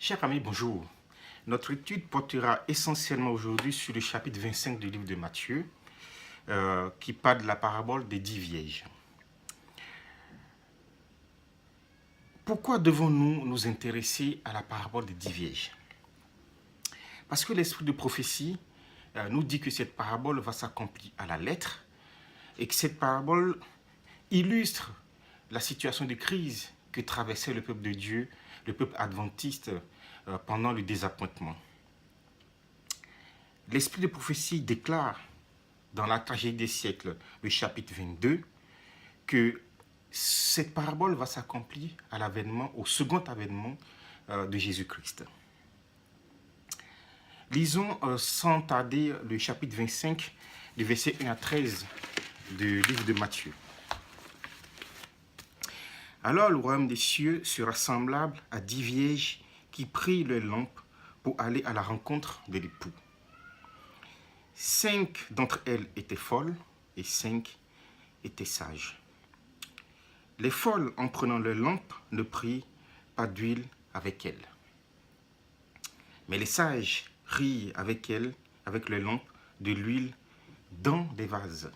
Chers amis, bonjour. Notre étude portera essentiellement aujourd'hui sur le chapitre 25 du livre de Matthieu, qui parle de la parabole des 10 vierges. Pourquoi devons-nous nous intéresser à la parabole des 10 vierges? Parce que l'esprit de prophétie nous dit que cette parabole va s'accomplir à la lettre et que cette parabole illustre la situation de crise que traversait le peuple de Dieu, le peuple adventiste, pendant le désappointement. L'esprit de prophétie déclare dans la tragédie des siècles, le chapitre 22, que cette parabole va s'accomplir à l'avènement, au second avènement de Jésus-Christ. Lisons sans tarder le chapitre 25, du verset 1 à 13 du livre de Matthieu. Alors le royaume des cieux sera semblable à 10 vierges qui prirent leurs lampes pour aller à la rencontre de l'époux. 5 d'entre elles étaient folles et 5 étaient sages. Les folles, en prenant leurs lampes, ne prirent pas d'huile avec elles. Mais les sages prirent avec elles, avec leurs lampes, de l'huile dans des vases.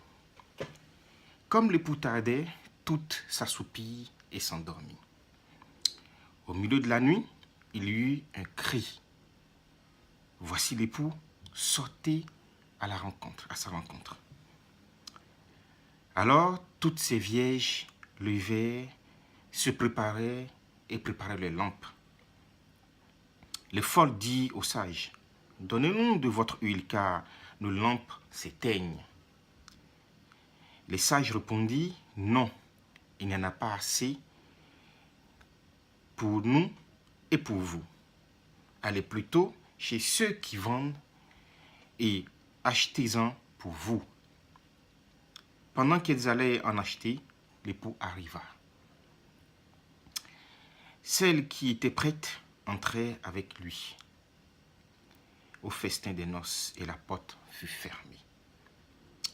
Comme l'époux tardait, toutes s'assoupirent et s'endormit. Au milieu de la nuit, il y eut un cri. Voici l'époux, sortez à sa rencontre. Alors, toutes ces vierges levèrent, se préparaient et préparaient les lampes. Les folles dirent aux sages, donnez-nous de votre huile, car nos lampes s'éteignent. Les sages répondirent, non, il n'y en a pas assez pour nous et pour vous. Allez plutôt chez ceux qui vendent et achetez-en pour vous. Pendant qu'ils allaient en acheter, l'époux arriva. Celles qui étaient prêtes entraient avec lui au festin des noces et la porte fut fermée.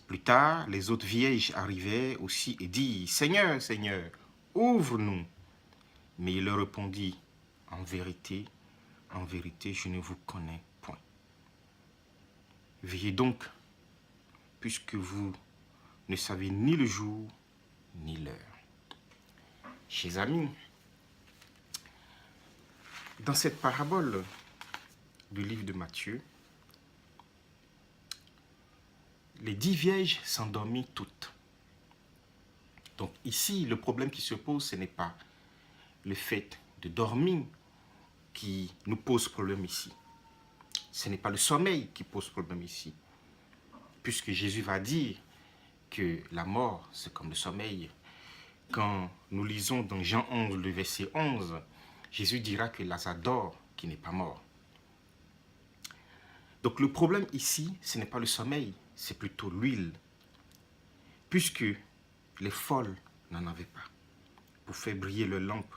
Plus tard, les autres vierges arrivaient aussi et dirent, Seigneur, Seigneur, ouvre-nous. Mais il leur répondit, en vérité, je ne vous connais point. Veillez donc, puisque vous ne savez ni le jour ni l'heure. Chers amis, dans cette parabole du livre de Matthieu, les 10 vierges s'endormirent toutes. Donc ici, le problème qui se pose, ce n'est pas le fait de dormir qui nous pose problème ici. Ce n'est pas le sommeil qui pose problème ici. Puisque Jésus va dire que la mort, c'est comme le sommeil. Quand nous lisons dans Jean 11, le verset 11, Jésus dira que Lazare dort, qui n'est pas mort. Donc le problème ici, ce n'est pas le sommeil, c'est plutôt l'huile. Puisque les folles n'en avaient pas pour faire briller leurs lampes,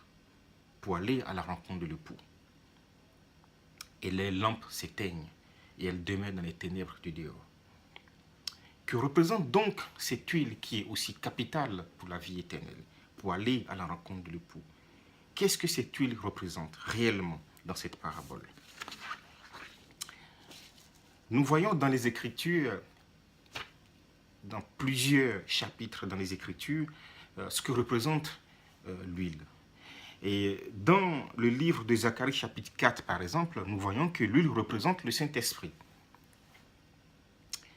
pour aller à la rencontre de l'époux. Et les lampes s'éteignent et elles demeurent dans les ténèbres du dehors. Que représente donc cette huile qui est aussi capitale pour la vie éternelle, pour aller à la rencontre de l'époux? Qu'est-ce que cette huile représente réellement dans cette parabole? Nous voyons dans les Écritures, dans plusieurs chapitres dans les Écritures, ce que représente l'huile. Et dans le livre de Zacharie chapitre 4, par exemple, nous voyons que l'huile représente le Saint-Esprit.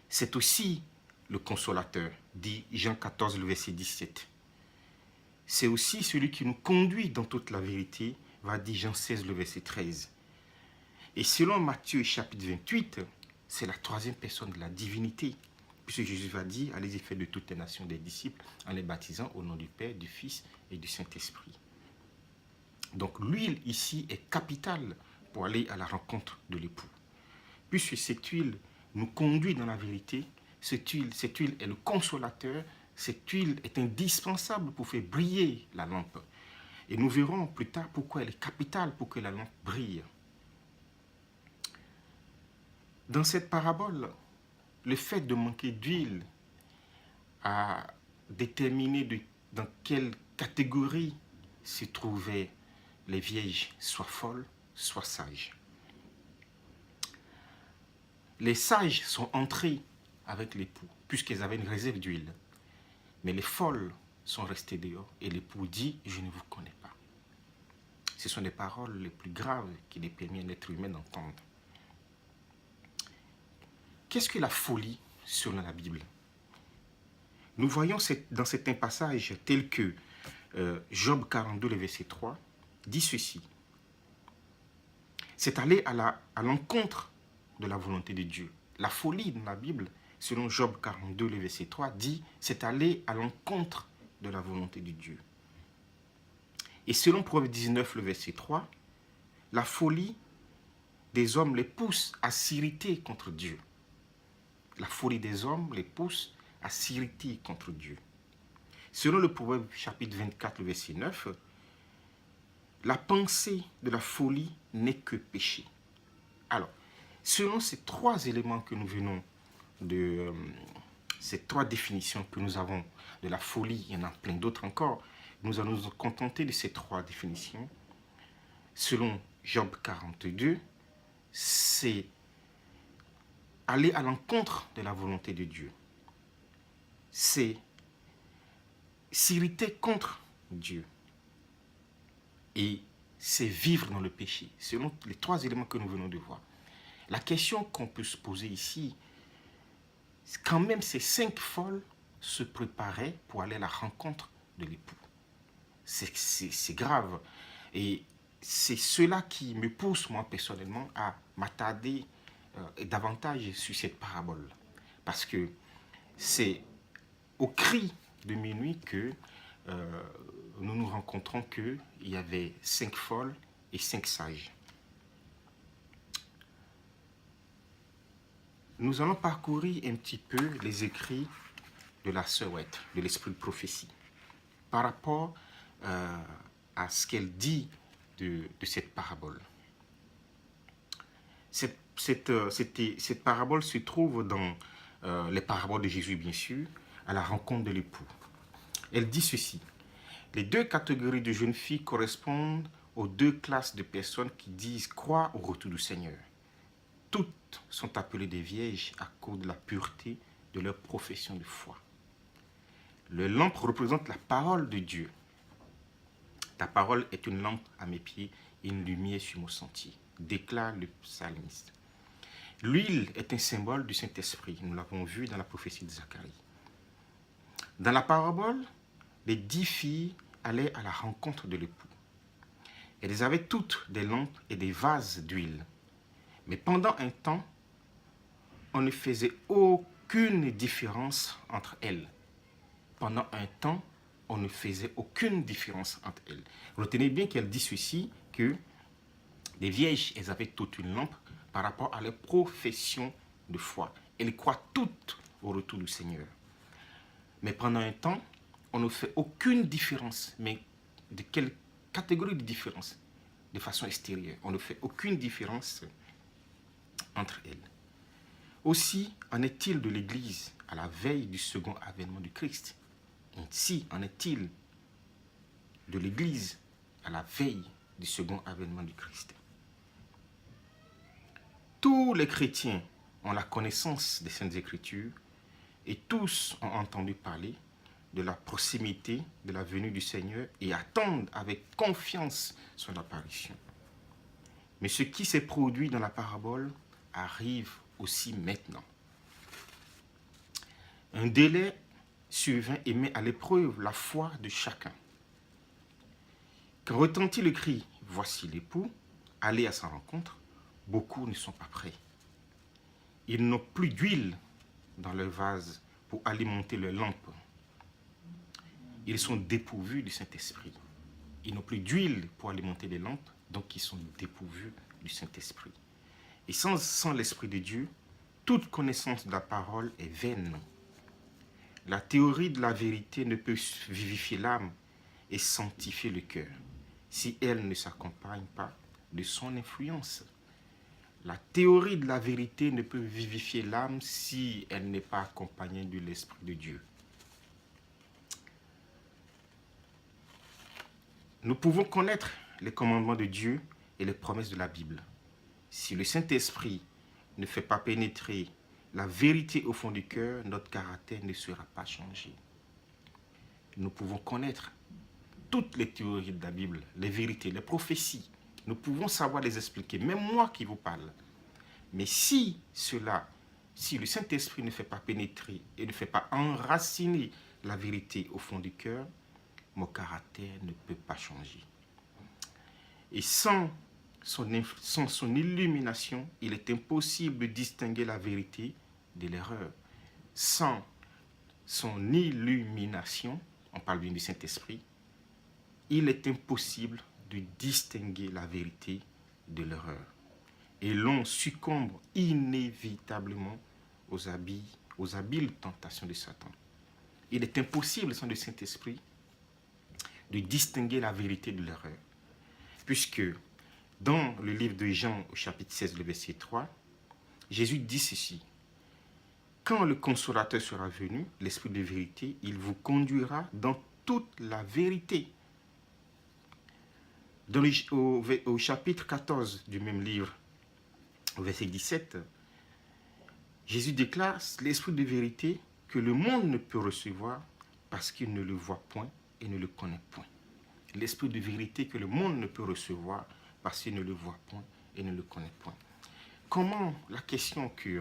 C'est aussi le consolateur, dit Jean 14, le verset 17. C'est aussi celui qui nous conduit dans toute la vérité, va dire Jean 16, le verset 13. Et selon Matthieu chapitre 28, c'est la troisième personne de la divinité, puisque Jésus va dire, allez-y faire de toutes les nations des disciples, en les baptisant au nom du Père, du Fils et du Saint-Esprit. Donc l'huile ici est capitale pour aller à la rencontre de l'époux. Puisque cette huile nous conduit dans la vérité, cette huile est le consolateur, cette huile est indispensable pour faire briller la lampe. Et nous verrons plus tard pourquoi elle est capitale pour que la lampe brille. Dans cette parabole, le fait de manquer d'huile a déterminé dans quelle catégorie se trouvaient les vierges, soit folles sois sage. Les sages sont entrés avec l'époux, puisqu'ils avaient une réserve d'huile. Mais les folles sont restées dehors, et l'époux dit, je ne vous connais pas. Ce sont les paroles les plus graves qu'il ait permis à un être humain d'entendre. Qu'est-ce que la folie selon la Bible? Nous voyons dans certains passages tels que Job 42, le verset 3, dit ceci. C'est aller à l'encontre de la volonté de Dieu. La folie dans la Bible, selon Job 42, le verset 3, dit c'est aller à l'encontre de la volonté de Dieu. Et selon Proverbe 19, le verset 3, la folie des hommes les pousse à s'irriter contre Dieu. La folie des hommes les pousse à s'irriter contre Dieu. Selon le Proverbe chapitre 24, le verset 9, la pensée de la folie n'est que péché. Alors, selon ces trois éléments que nous venons de... ces trois définitions que nous avons de la folie, il y en a plein d'autres encore, nous allons nous contenter de ces trois définitions. Selon Job 42, c'est aller à l'encontre de la volonté de Dieu. C'est s'irriter contre Dieu. Et c'est vivre dans le péché, selon les trois éléments que nous venons de voir. La question qu'on peut se poser ici, quand même ces 5 folles se préparaient pour aller à la rencontre de l'époux. C'est grave. Et c'est cela qui me pousse, moi, personnellement, à m'attarder davantage sur cette parabole. Parce que c'est au cri de minuit que nous nous rencontrons qu'il y avait 5 folles et 5 sages. Nous allons parcourir un petit peu les écrits de la sœur White, de l'esprit de prophétie, par rapport à ce qu'elle dit de cette parabole. Cette parabole se trouve dans les paraboles de Jésus, bien sûr, à la rencontre de l'époux. Elle dit ceci. Les 2 catégories de jeunes filles correspondent aux 2 classes de personnes qui disent croire au retour du Seigneur. Toutes sont appelées des vierges à cause de la pureté de leur profession de foi. Le lampe représente la parole de Dieu. Ta parole est une lampe à mes pieds et une lumière sur mon sentier, déclare le psalmiste. L'huile est un symbole du Saint-Esprit. Nous l'avons vu dans la prophétie de Zacharie. Dans la parabole, les 10 filles allaient à la rencontre de l'époux. Elles avaient toutes des lampes et des vases d'huile. Mais pendant un temps, on ne faisait aucune différence entre elles. Pendant un temps, on ne faisait aucune différence entre elles. Retenez bien qu'elle dit ceci, que les vierges, elles avaient toutes une lampe par rapport à leur profession de foi. Elles croient toutes au retour du Seigneur. Mais pendant un temps, on ne fait aucune différence. Mais de quelle catégorie de différence? De façon extérieure. On ne fait aucune différence entre elles. Aussi, en est-il de l'Église à la veille du second avènement du Christ? Ainsi, en est-il de l'Église à la veille du second avènement du Christ? Tous les chrétiens ont la connaissance des Saintes Écritures et tous ont entendu parler de la proximité de la venue du Seigneur et attendent avec confiance son apparition. Mais ce qui s'est produit dans la parabole arrive aussi maintenant. Un délai survint et met à l'épreuve la foi de chacun. Quand retentit le cri « Voici l'époux », allez à sa rencontre, beaucoup ne sont pas prêts. Ils n'ont plus d'huile dans leur vase pour alimenter leur lampe. Ils sont dépourvus du Saint-Esprit. Ils n'ont plus d'huile pour alimenter les lampes, donc ils sont dépourvus du Saint-Esprit. Et sans l'Esprit de Dieu, toute connaissance de la parole est vaine. La théorie de la vérité ne peut vivifier l'âme et sanctifier le cœur si elle ne s'accompagne pas de son influence. La théorie de la vérité ne peut vivifier l'âme si elle n'est pas accompagnée de l'Esprit de Dieu. Nous pouvons connaître les commandements de Dieu et les promesses de la Bible. Si le Saint-Esprit ne fait pas pénétrer la vérité au fond du cœur, notre caractère ne sera pas changé. Nous pouvons connaître toutes les théories de la Bible, les vérités, les prophéties. Nous pouvons savoir les expliquer, même moi qui vous parle. Mais si le Saint-Esprit ne fait pas pénétrer et ne fait pas enraciner la vérité au fond du cœur, mon caractère ne peut pas changer. Et sans son illumination, il est impossible de distinguer la vérité de l'erreur. Sans son illumination, on parle bien du Saint-Esprit, il est impossible de distinguer la vérité de l'erreur. Et l'on succombe inévitablement aux habiles tentations de Satan. Il est impossible, sans le Saint-Esprit, de distinguer la vérité de l'erreur. Puisque dans le livre de Jean, au chapitre 16, le verset 3, Jésus dit ceci. Quand le Consolateur sera venu, l'Esprit de vérité, il vous conduira dans toute la vérité. Au chapitre 14 du même livre, au verset 17, Jésus déclare l'Esprit de vérité que le monde ne peut recevoir parce qu'il ne le voit point et ne le connaît point. L'Esprit de vérité que le monde ne peut recevoir parce qu'il ne le voit point et ne le connaît point. Comment, la question qui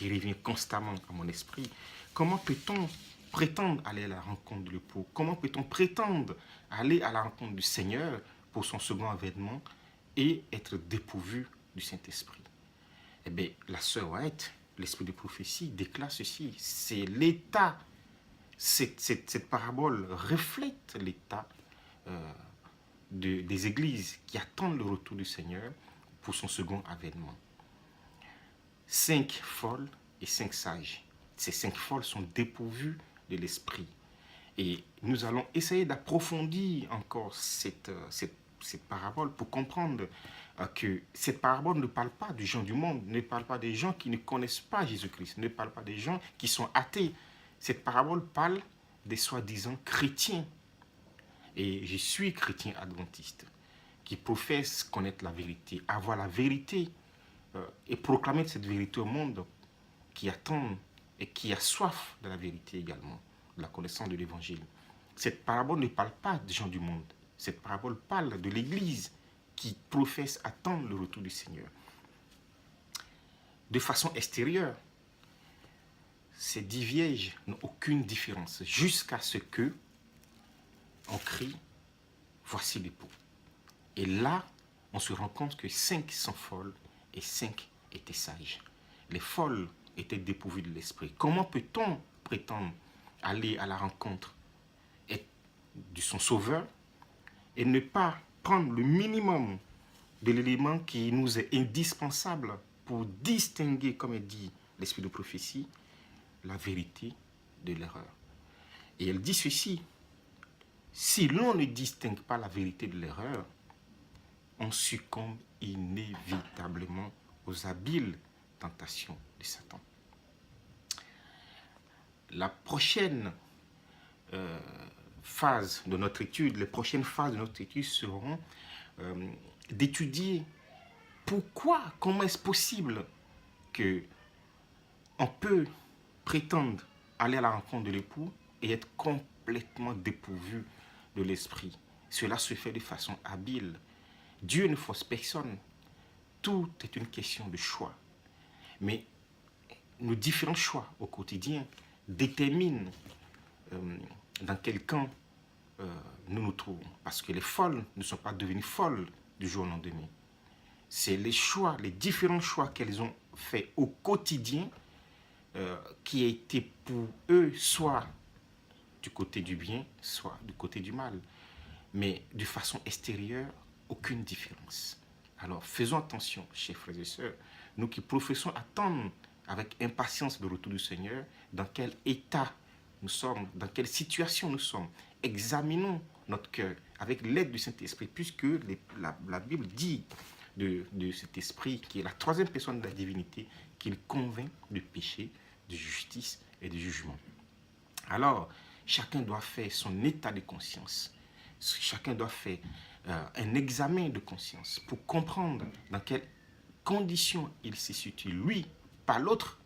revient constamment à mon esprit, comment peut-on prétendre aller à la rencontre de l'époux? Comment peut-on prétendre aller à la rencontre du Seigneur pour son second avènement et être dépourvu du Saint-Esprit? Eh bien, la sœur White, l'esprit de prophétie, déclare ceci. C'est l'état, cette parabole reflète l'état des églises qui attendent le retour du Seigneur pour son second avènement. 5 folles et 5 sages. Ces 5 folles sont dépourvues de l'esprit. Et nous allons essayer d'approfondir encore cette parabole pour comprendre que cette parabole ne parle pas des gens du monde, ne parle pas des gens qui ne connaissent pas Jésus-Christ, ne parle pas des gens qui sont athées. Cette parabole parle des soi-disant chrétiens. Et je suis chrétien adventiste qui professe connaître la vérité, avoir la vérité et proclamer cette vérité au monde qui attend et qui a soif de la vérité également, de la connaissance de l'évangile. Cette parabole ne parle pas des gens du monde. Cette parabole parle de l'Église qui professe attendre le retour du Seigneur. De façon extérieure, ces 10 vierges n'ont aucune différence jusqu'à ce que on crie « Voici l'époux ». Et là, on se rend compte que 5 sont folles et 5 étaient sages. Les folles étaient dépourvues de l'esprit. Comment peut-on prétendre aller à la rencontre de son sauveur et ne pas prendre le minimum de l'élément qui nous est indispensable pour distinguer, comme elle dit l'esprit de prophétie, la vérité de l'erreur? Et elle dit ceci: si l'on ne distingue pas la vérité de l'erreur, on succombe inévitablement aux habiles tentations de Satan. La prochaine phase de notre étude, les prochaines phases de notre étude seront d'étudier comment est-ce possible qu'on peut prétendre aller à la rencontre de l'époux et être complètement dépourvu de l'esprit. Cela se fait de façon habile. Dieu ne force personne. Tout est une question de choix. Mais nos différents choix au quotidien déterminent dans quel camp nous nous trouvons. Parce que les folles ne sont pas devenues folles du jour au lendemain. C'est les choix, les différents choix qu'elles ont faits au quotidien qui a été pour eux soit du côté du bien, soit du côté du mal. Mais de façon extérieure, aucune différence. Alors faisons attention, chers frères et sœurs, nous qui professons attendre avec impatience le retour du Seigneur, dans quel état nous sommes, dans quelle situation nous sommes. Examinons notre cœur avec l'aide du Saint-Esprit, puisque la Bible dit de cet esprit qui est la troisième personne de la divinité, qu'il convainc de péché, de justice et de jugement. Alors, chacun doit faire son état de conscience. Chacun doit faire un examen de conscience pour comprendre dans quelles conditions il se situe, lui, pas l'autre,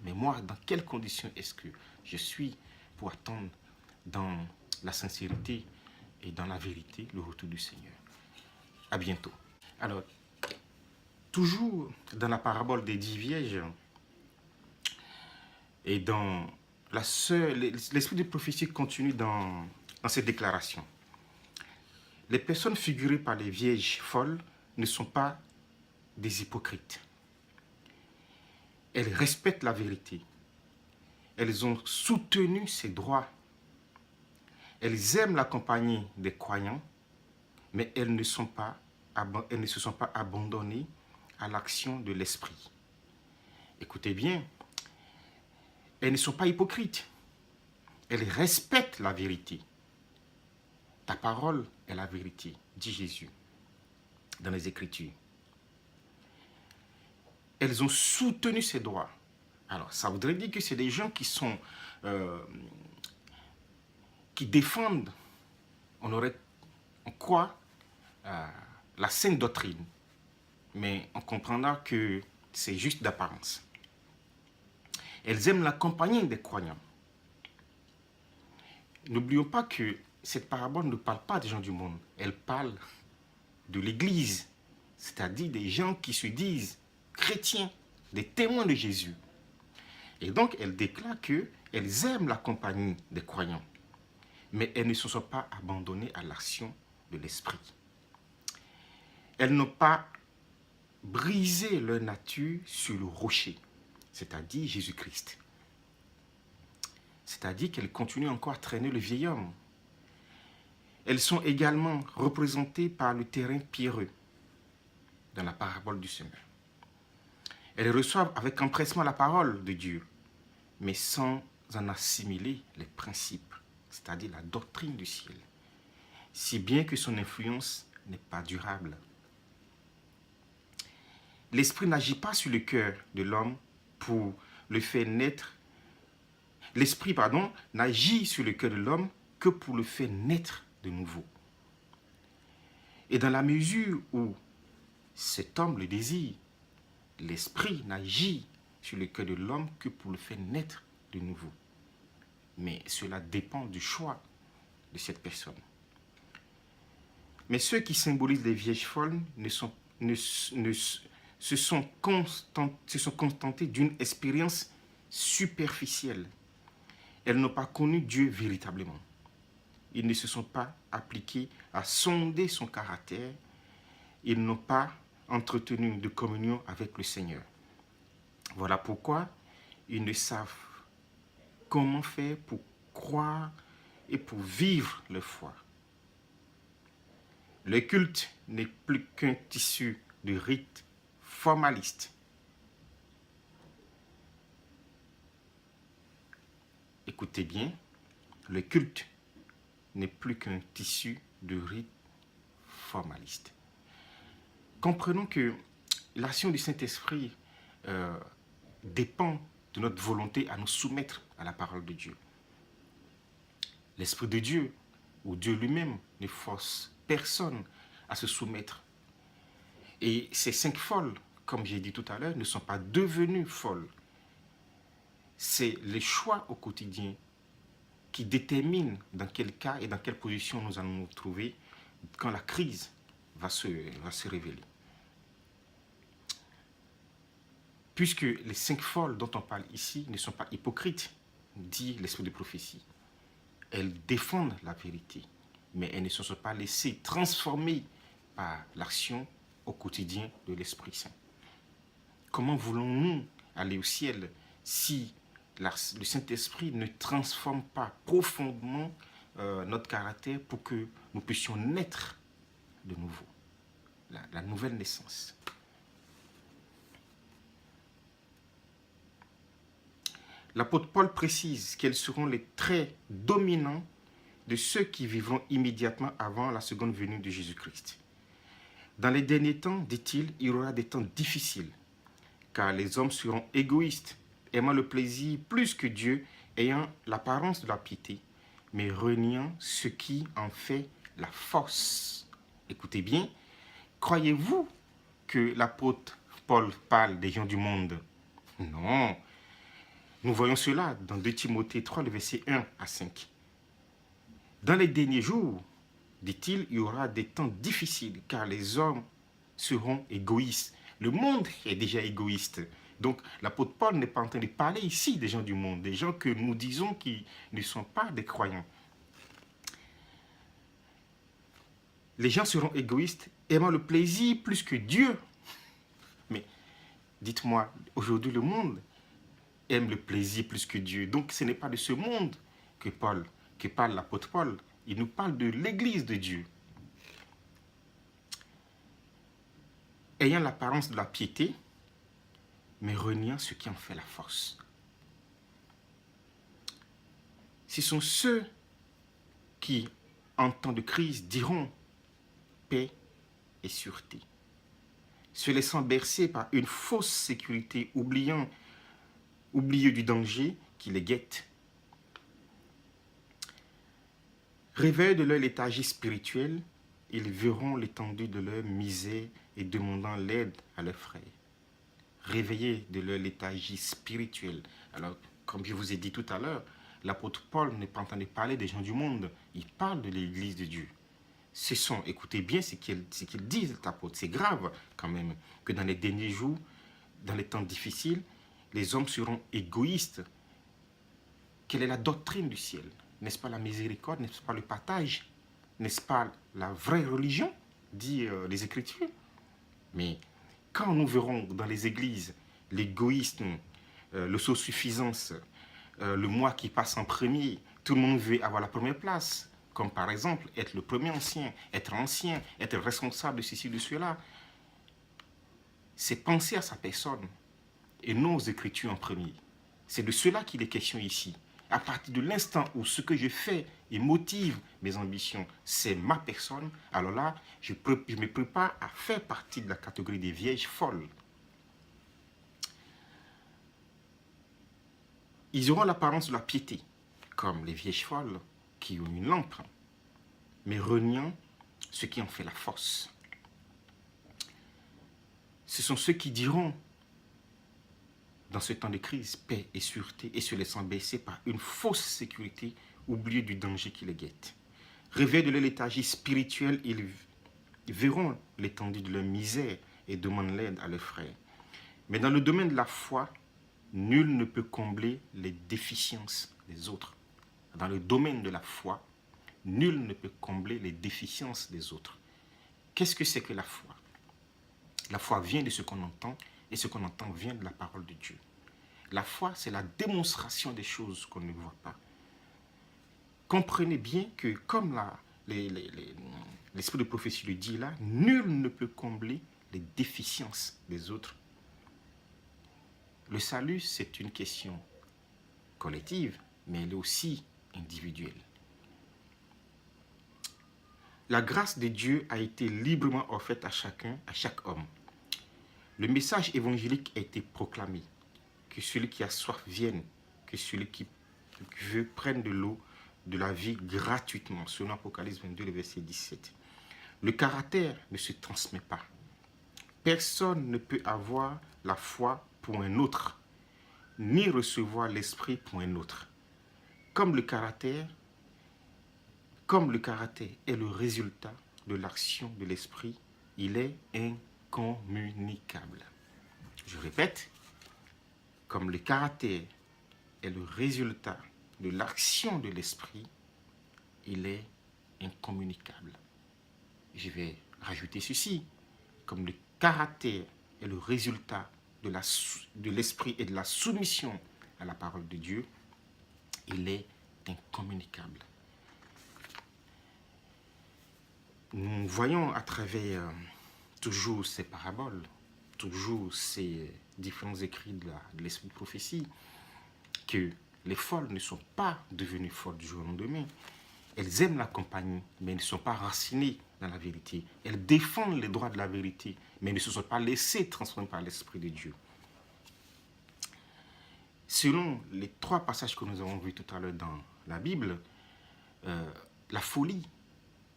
mais moi, dans quelles conditions est-ce que je suis pour attendre dans la sincérité et dans la vérité le retour du Seigneur. À bientôt. Alors, toujours dans la parabole des 10 vierges et dans l'esprit de prophétie continue dans cette déclaration. Les personnes figurées par les vierges folles ne sont pas des hypocrites. Elles respectent la vérité. Elles ont soutenu ses droits. Elles aiment la compagnie des croyants, mais elles ne se sont pas abandonnées à l'action de l'esprit. Écoutez bien, elles ne sont pas hypocrites. Elles respectent la vérité. Ta parole est la vérité, dit Jésus dans les Écritures. Elles ont soutenu ses droits. Alors, ça voudrait dire que c'est des gens qui sont qui défendent, on croit, la sainte doctrine, mais on comprendra que c'est juste d'apparence. Elles aiment la compagnie des croyants. N'oublions pas que cette parabole ne parle pas des gens du monde, elle parle de l'Église, c'est-à-dire des gens qui se disent chrétiens, des témoins de Jésus. Et donc, elle déclare qu'elles aiment la compagnie des croyants, mais elles ne se sont pas abandonnées à l'action de l'esprit. Elles n'ont pas brisé leur nature sur le rocher, c'est-à-dire Jésus-Christ. C'est-à-dire qu'elles continuent encore à traîner le vieil homme. Elles sont également représentées par le terrain pierreux dans la parabole du semeur. Elles reçoivent avec empressement la parole de Dieu, mais sans en assimiler les principes, c'est-à-dire la doctrine du ciel, si bien que son influence n'est pas durable. L'esprit n'agit pas sur le cœur de l'homme pour le faire naître. L'esprit, n'agit sur le cœur de l'homme que pour le faire naître de nouveau. Et dans la mesure où cet homme le désire, l'esprit n'agit sur le cœur de l'homme que pour le faire naître de nouveau. Mais cela dépend du choix de cette personne. Mais ceux qui symbolisent les vierges folles se sont contentés d'une expérience superficielle. Elles n'ont pas connu Dieu véritablement. Ils ne se sont pas appliqués à sonder son caractère. Ils n'ont pas entretenu de communion avec le Seigneur. Voilà pourquoi ils ne savent comment faire pour croire et pour vivre leur foi. Le culte n'est plus qu'un tissu de rites formalistes. Écoutez bien, le culte n'est plus qu'un tissu de rites formalistes. Comprenons que l'action du Saint-Esprit dépend de notre volonté à nous soumettre à la parole de Dieu. L'Esprit de Dieu, ou Dieu lui-même, ne force personne à se soumettre. Et ces 5 folles, comme j'ai dit tout à l'heure, ne sont pas devenues folles. C'est les choix au quotidien qui déterminent dans quel cas et dans quelle position nous allons nous trouver quand la crise va se révéler. Puisque les 5 folles dont on parle ici ne sont pas hypocrites, dit l'esprit de prophétie. Elles défendent la vérité, mais elles ne se sont pas laissées transformer par l'action au quotidien de l'Esprit Saint. Comment voulons-nous aller au ciel si le Saint-Esprit ne transforme pas profondément notre caractère pour que nous puissions naître de nouveau, la nouvelle naissance. L'apôtre Paul précise quels seront les traits dominants de ceux qui vivront immédiatement avant la seconde venue de Jésus-Christ. Dans les derniers temps, dit-il, il y aura des temps difficiles, car les hommes seront égoïstes, aimant le plaisir plus que Dieu, ayant l'apparence de la piété, mais reniant ce qui en fait la force. Écoutez bien, croyez-vous que l'apôtre Paul parle des gens du monde? Non. Nous voyons cela dans 2 Timothée 3, le verset 1 à 5. Dans les derniers jours, dit-il, il y aura des temps difficiles car les hommes seront égoïstes. Le monde est déjà égoïste. Donc l'apôtre Paul n'est pas en train de parler ici des gens du monde, des gens que nous disons qui ne sont pas des croyants. Les gens seront égoïstes, aimant le plaisir plus que Dieu. Mais dites-moi, aujourd'hui le monde aime le plaisir plus que Dieu. Donc ce n'est pas de ce monde que parle l'apôtre Paul. Il nous parle de l'église de Dieu. Ayant l'apparence de la piété, mais reniant ce qui en fait la force. Ce sont ceux qui, en temps de crise, diront paix et sûreté, se laissant bercer par une fausse sécurité, oublieux du danger qui les guette. Réveillés de leur léthargie spirituelle, ils verront l'étendue de leur misère et demandant l'aide à leurs frères. Réveillés de leur léthargie spirituelle. Alors, comme je vous ai dit tout à l'heure, l'apôtre Paul n'est pas en train de parler des gens du monde, il parle de l'église de Dieu. Écoutez bien ce qu'il dit, cet apôtre. C'est grave quand même que dans les derniers jours, dans les temps difficiles, les hommes seront égoïstes. Quelle est la doctrine du ciel? N'est-ce pas la miséricorde? N'est-ce pas le partage? N'est-ce pas la vraie religion, dit les Écritures? Mais quand nous verrons dans les églises l'égoïsme, l'autosuffisance, le moi qui passe en premier, tout le monde veut avoir la première place, comme par exemple être le premier ancien, être responsable de ceci, de cela, c'est penser à sa personne et non aux Écritures en premier. C'est de cela qu'il est question ici. À partir de l'instant où ce que je fais et motive mes ambitions, c'est ma personne, alors là, je me prépare à faire partie de la catégorie des vierges folles. Ils auront l'apparence de la piété, comme les vierges folles qui ont une lampe, mais reniant ce qui en fait la force. Ce sont ceux qui diront, dans ce temps de crise, paix et sûreté, et se laissant baisser par une fausse sécurité, oublieux du danger qui les guette. Réveillés de leur léthargie spirituelle, ils verront l'étendue de leur misère et demandent l'aide à leurs frères. Mais dans le domaine de la foi, nul ne peut combler les déficiences des autres. Dans le domaine de la foi, nul ne peut combler les déficiences des autres. Qu'est-ce que c'est que la foi? La foi vient de ce qu'on entend, et ce qu'on entend vient de la parole de Dieu. La foi, c'est la démonstration des choses qu'on ne voit pas. Comprenez bien que, comme l'esprit de prophétie le dit là, nul ne peut combler les déficiences des autres. Le salut, c'est une question collective, mais elle est aussi individuelle. La grâce de Dieu a été librement offerte à chacun, à chaque homme. Le message évangélique a été proclamé, que celui qui a soif vienne, que celui qui veut prenne de l'eau de la vie gratuitement, selon Apocalypse 22, le verset 17. Le caractère ne se transmet pas. Personne ne peut avoir la foi pour un autre, ni recevoir l'esprit pour un autre. Comme le caractère est le résultat de l'action de l'esprit, il est incommunicable. Je répète, comme le caractère est le résultat de l'action de l'esprit, il est incommunicable. Je vais rajouter ceci, comme le caractère est le résultat de l'esprit et de la soumission à la parole de Dieu, il est incommunicable. Nous voyons à travers toujours ces paraboles, toujours ces différents écrits de l'esprit de prophétie, que les folles ne sont pas devenues folles du jour au lendemain. Elles aiment la compagnie, mais elles ne sont pas racinées dans la vérité. Elles défendent les droits de la vérité, mais ne se sont pas laissées transformer par l'Esprit de Dieu. Selon les 3 passages que nous avons vus tout à l'heure dans la Bible, la folie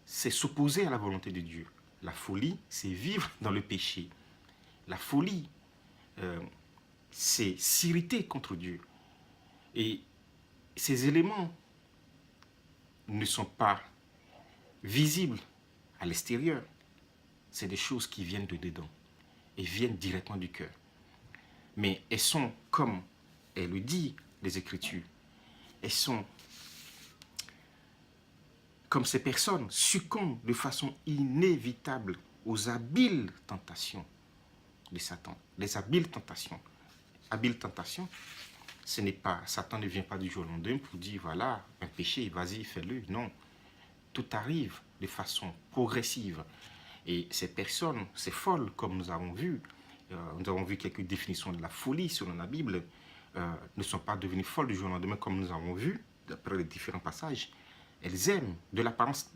c'est s'opposer à la volonté de Dieu. La folie, c'est vivre dans le péché. La folie, c'est s'irriter contre Dieu. Et ces éléments ne sont pas visibles à l'extérieur. C'est des choses qui viennent de dedans et viennent directement du cœur. Mais elles sont, comme elle le dit, les Écritures, elles sont comme ces personnes succombent de façon inévitable aux habiles tentations de Satan. Les habiles tentations. Habiles tentations, ce n'est pas, Satan ne vient pas du jour au lendemain pour dire, voilà, un péché, vas-y, fais-le. Non, tout arrive de façon progressive. Et ces personnes, ces folles, comme nous avons vu quelques définitions de la folie selon la Bible, ne sont pas devenues folles du jour au lendemain, comme nous avons vu, d'après les différents passages. Elles aiment de l'apparence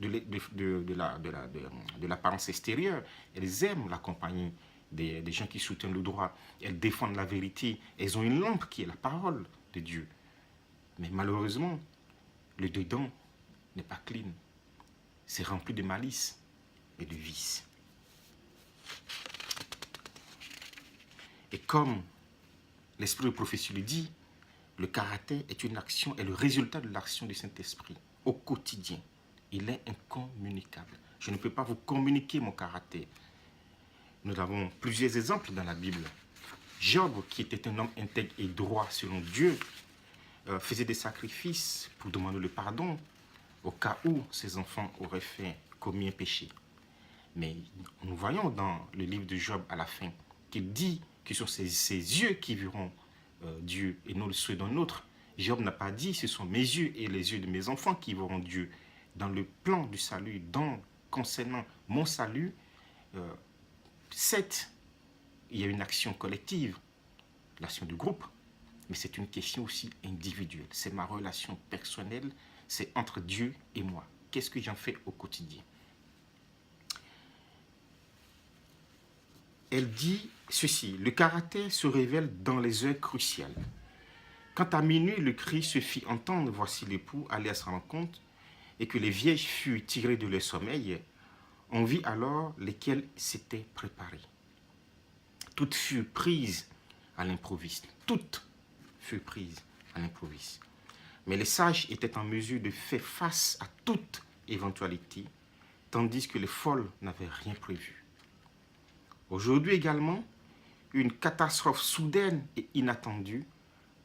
extérieure, elles aiment la compagnie des gens qui soutiennent le droit, elles défendent la vérité, elles ont une lampe qui est la parole de Dieu. Mais malheureusement, le dedans n'est pas clean. C'est rempli de malice et de vice. Et comme l'Esprit de prophétie le dit, le caractère est une action, est le résultat de l'action du Saint-Esprit au quotidien. Il est incommunicable. Je ne peux pas vous communiquer mon caractère. Nous avons plusieurs exemples dans la Bible. Job, qui était un homme intègre et droit selon Dieu, faisait des sacrifices pour demander le pardon au cas où ses enfants auraient commis un péché. Mais nous voyons dans le livre de Job à la fin qu'il dit que ce sont ses yeux qui verront Dieu et non le souhait d'un autre. Job n'a pas dit ce sont mes yeux et les yeux de mes enfants qui verront Dieu. Dans le plan du salut, concernant mon salut, certes, il y a une action collective, l'action du groupe, mais c'est une question aussi individuelle. C'est ma relation personnelle, c'est entre Dieu et moi. Qu'est-ce que j'en fais au quotidien? Elle dit ceci, le caractère se révèle dans les heures cruciales. Quand à minuit le cri se fit entendre, voici l'époux allait à sa rencontre, et que les vierges furent tirées de leur sommeil, on vit alors lesquelles s'étaient préparées. Toutes furent prises à l'improviste. Toutes furent prises à l'improviste. Mais les sages étaient en mesure de faire face à toute éventualité, tandis que les folles n'avaient rien prévu. Aujourd'hui également, une catastrophe soudaine et inattendue,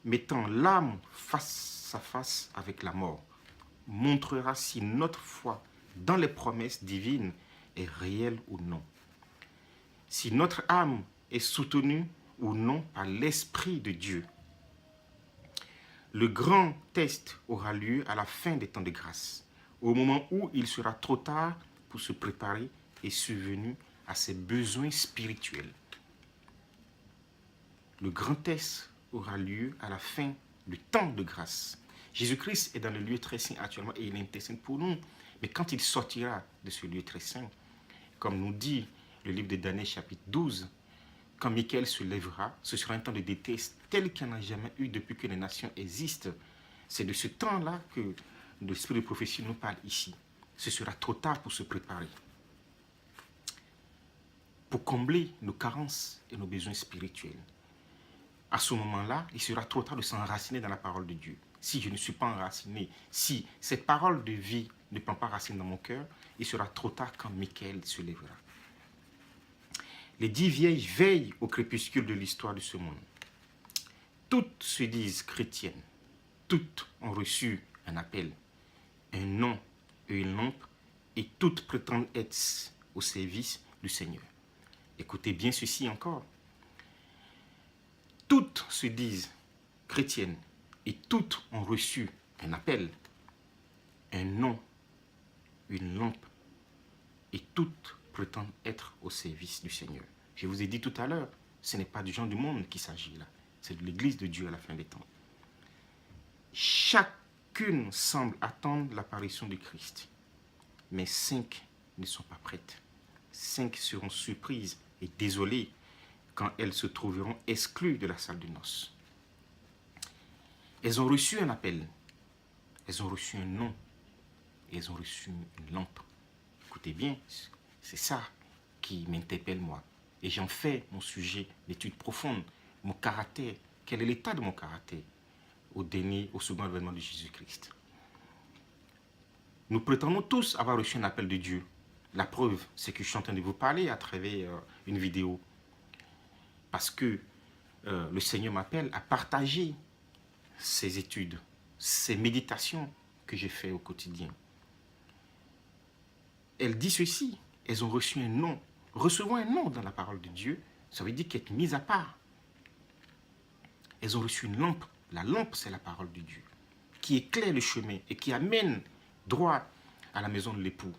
mettant l'âme face à face avec la mort, montrera si notre foi dans les promesses divines est réelle ou non. Si notre âme est soutenue ou non par l'Esprit de Dieu. Le grand test aura lieu à la fin des temps de grâce, au moment où il sera trop tard pour se préparer et subvenir à ses besoins spirituels. Le grand test aura lieu à la fin du temps de grâce. Jésus-Christ est dans le lieu très saint actuellement et il intercède pour nous. Mais quand il sortira de ce lieu très saint, comme nous dit le livre de Daniel chapitre 12, quand Michael se lèvera, ce sera un temps de déteste tel qu'il n'y en a jamais eu depuis que les nations existent. C'est de ce temps-là que l'Esprit de prophétie nous parle ici. Ce sera trop tard pour se préparer. Pour combler nos carences et nos besoins spirituels. À ce moment-là, il sera trop tard de s'enraciner dans la parole de Dieu. Si je ne suis pas enraciné, si cette parole de vie ne prend pas racine dans mon cœur, il sera trop tard quand Michael se lèvera. Les 10 vieilles veillent au crépuscule de l'histoire de ce monde. Toutes se disent chrétiennes. Toutes ont reçu un appel, un nom et une lampe, et toutes prétendent être au service du Seigneur. Écoutez bien ceci encore. Toutes se disent chrétiennes et toutes ont reçu un appel, un nom, une lampe, et toutes prétendent être au service du Seigneur. Je vous ai dit tout à l'heure, ce n'est pas du genre du monde qu'il s'agit là, c'est de l'Église de Dieu à la fin des temps. Chacune semble attendre l'apparition du Christ, mais 5 ne sont pas prêtes. 5 seront surprises et désolées quand elles se trouveront exclues de la salle de noces. Elles ont reçu un appel, elles ont reçu un nom, et elles ont reçu une lampe. écoutez bien, c'est ça qui m'interpelle moi. Et j'en fais mon sujet d'étude profonde, mon caractère. Quel est l'état de mon caractère au second avènement de Jésus-Christ? Nous prétendons tous avoir reçu un appel de Dieu. La preuve, c'est que je suis en train de vous parler à travers une vidéo. Parce que le Seigneur m'appelle à partager ces études, ces méditations que j'ai faites au quotidien. Elle dit ceci, elles ont reçu un nom. Recevons un nom dans la parole de Dieu, ça veut dire qu'être mis à part. Elles ont reçu une lampe. La lampe, c'est la parole de Dieu, qui éclaire le chemin et qui amène droit à la maison de l'époux.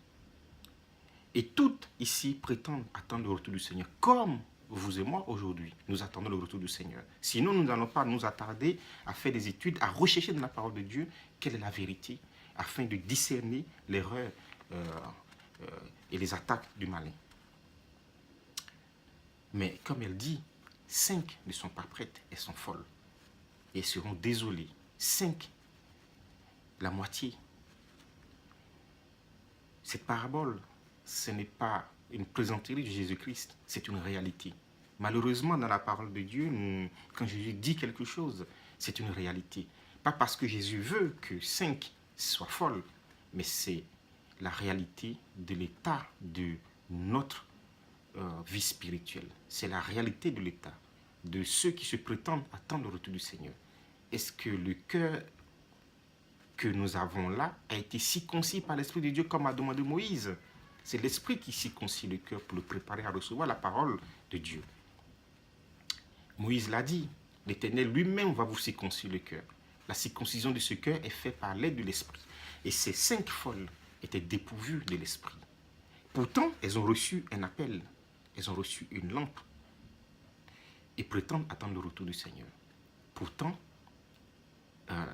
Et toutes ici prétendent attendre le retour du Seigneur, comme vous et moi aujourd'hui, nous attendons le retour du Seigneur. Sinon, nous n'allons pas nous attarder à faire des études, à rechercher dans la parole de Dieu quelle est la vérité, afin de discerner l'erreur et les attaques du malin. Mais comme elle dit, 5 ne sont pas prêtes, elles sont folles. Et elles seront désolées. 5, la moitié. Cette parabole, ce n'est pas une plaisanterie de Jésus-Christ, c'est une réalité. Malheureusement, dans la parole de Dieu, quand Jésus dit quelque chose, c'est une réalité. Pas parce que Jésus veut que 5 soient folles, mais c'est la réalité de l'état de notre vie spirituelle. C'est la réalité de l'état de ceux qui se prétendent attendre le retour du Seigneur. Est-ce que le cœur que nous avons là a été circoncis par l'Esprit de Dieu comme a demandé Moïse? C'est l'Esprit qui circoncit le cœur pour le préparer à recevoir la parole de Dieu. Moïse l'a dit, l'Éternel lui-même va vous circoncire le cœur. La circoncision de ce cœur est faite par l'aide de l'Esprit. Et ces 5 folles étaient dépourvues de l'Esprit. Pourtant, elles ont reçu un appel, elles ont reçu une lampe et prétendent attendre le retour du Seigneur. Pourtant,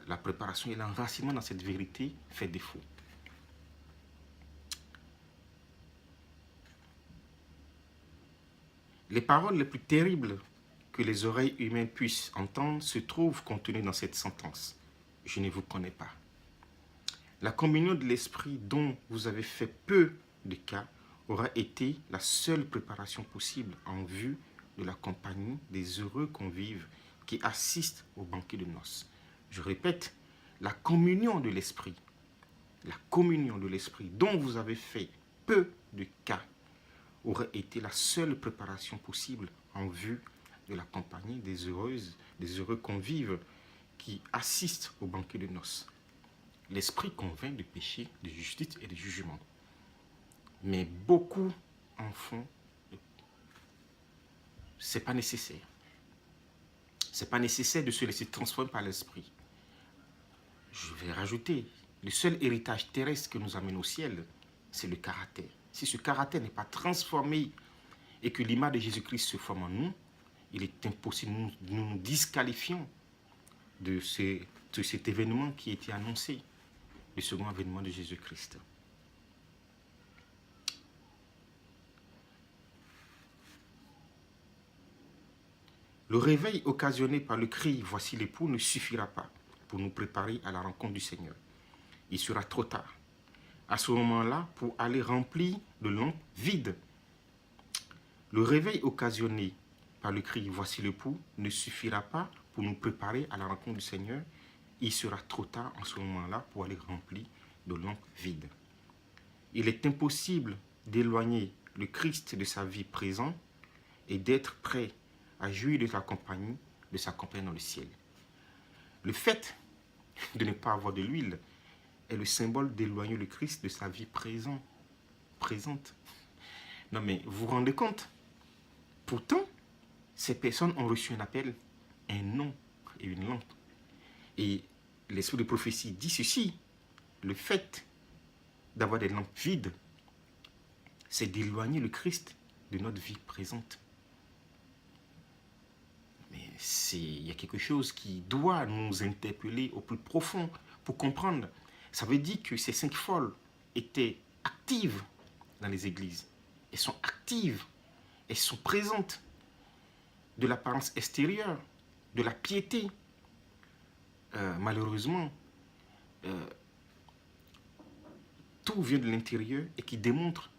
la préparation et l'enracinement dans cette vérité fait défaut. Les paroles les plus terribles que les oreilles humaines puissent entendre se trouvent contenues dans cette sentence. Je ne vous connais pas. La communion de l'esprit dont vous avez fait peu de cas aura été la seule préparation possible en vue de la compagnie des heureux convives qui assistent au banquet de noces. Je répète, la communion de l'esprit dont vous avez fait peu de cas aurait été la seule préparation possible en vue de la compagnie des heureux convives qui assistent au banquet de noces. L'esprit convainc de péché, de justice et de jugement. Mais beaucoup en font. Ce n'est pas nécessaire. Ce n'est pas nécessaire de se laisser transformer par l'esprit. Je vais rajouter, le seul héritage terrestre que nous amène au ciel, c'est le caractère. Si ce caractère n'est pas transformé et que l'image de Jésus-Christ se forme en nous, il est impossible, nous nous disqualifions de cet événement qui a été annoncé, le second avènement de Jésus-Christ. Le réveil occasionné par le cri « Voici l'époux » ne suffira pas pour nous préparer à la rencontre du Seigneur. Il sera trop tard. À ce moment-là, pour aller remplir de lampes vides. Le réveil occasionné par le cri « Voici l'époux » ne suffira pas pour nous préparer à la rencontre du Seigneur. Il sera trop tard en ce moment-là pour aller remplir de lampes vides. Il est impossible d'éloigner le Christ de sa vie présente et d'être prêt à jouir de sa compagnie dans le ciel. Le fait de ne pas avoir de l'huile est le symbole d'éloigner le Christ de sa vie présente. Non mais vous vous rendez compte? Pourtant, ces personnes ont reçu un appel, un nom et une lampe. Et l'esprit de prophétie dit ceci, le fait d'avoir des lampes vides, c'est d'éloigner le Christ de notre vie présente. Mais il y a quelque chose qui doit nous interpeller au plus profond pour comprendre. Ça veut dire que ces 5 folles étaient actives dans les églises. Elles sont actives, elles sont présentes de l'apparence extérieure, de la piété. Malheureusement, tout vient de l'intérieur et qui démontre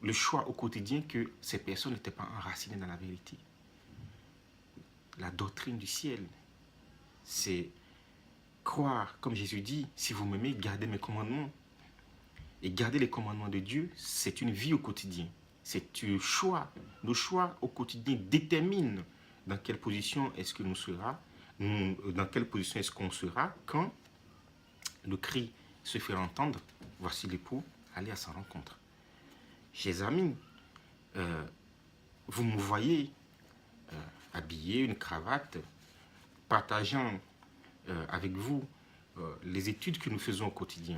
le choix au quotidien que ces personnes n'étaient pas enracinées dans la vérité. La doctrine du ciel, c'est croire, comme Jésus dit, si vous m'aimez, gardez mes commandements. Et garder les commandements de Dieu, c'est une vie au quotidien. C'est un choix. Nos choix au quotidien déterminent dans quelle position est-ce que nous serons, dans quelle position est-ce qu'on sera quand le cri se fait entendre. Voici l'époux, allez à sa rencontre. Chers amis, vous me voyez habillé, une cravate, partageant avec vous les études que nous faisons au quotidien.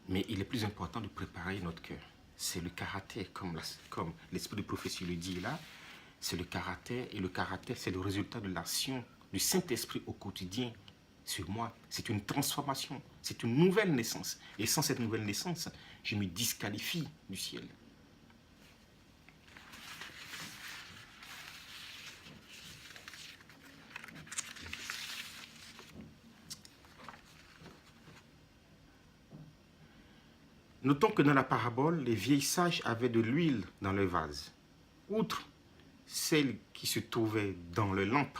Mais il est plus important de préparer notre cœur. C'est le caractère, comme l'esprit de prophétie le dit là, c'est le caractère, et le caractère, c'est le résultat de l'action du Saint-Esprit au quotidien sur moi. C'est une transformation, c'est une nouvelle naissance. Et sans cette nouvelle naissance, je me disqualifie du ciel. Notons que dans la parabole, les vieilles sages avaient de l'huile dans le vase. Outre celles qui se trouvaient dans le lampe,